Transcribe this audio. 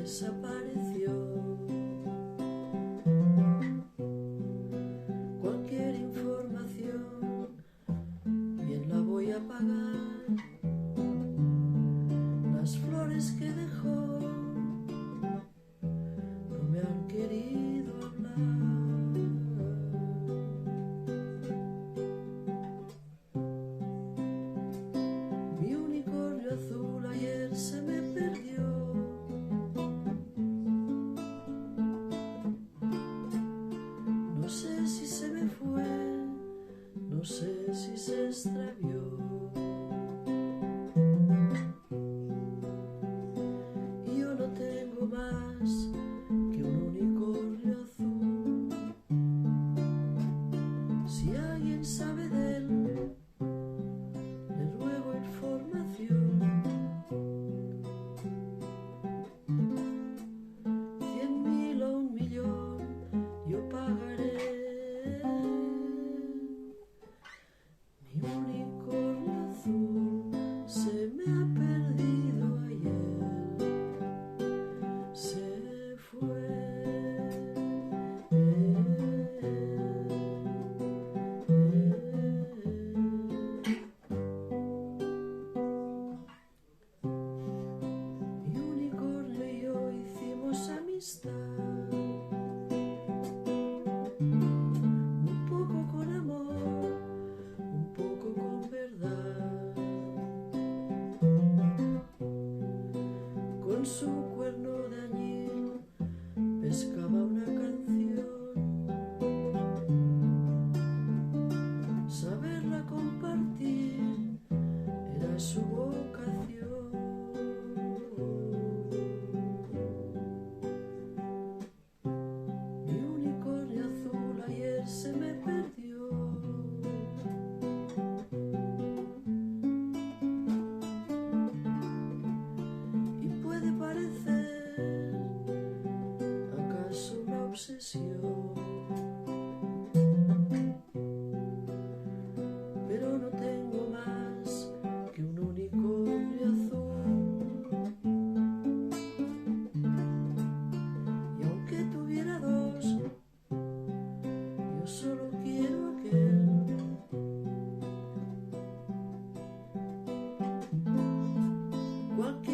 desapareció. Cualquier información bien la voy a pagar. Las flores que dejó no me han querido hablar. Mi unicornio azul ayer se me perdió. No sé si se me fue, no sé si se extravió. Y yo no tengo más que un unicornio azul. Si alguien sabe de él, le ruego información. 100.000 o 1.000.000 yo pagaré. Mi unicornio azul se me ha perdido ayer, se fue. Mi unicornio y yo hicimos amistad, un poco con amor, un poco con verdad. Con su cuerno de añil pescaba una canción. Saberla compartir era su vocación. Mi unicornio azul ayer se me perdió. Y puede parecer acaso una obsesión, pero no tengo más que un unicornio azul. Y aunque tuviera dos, yo solo quiero aquel. Cualquier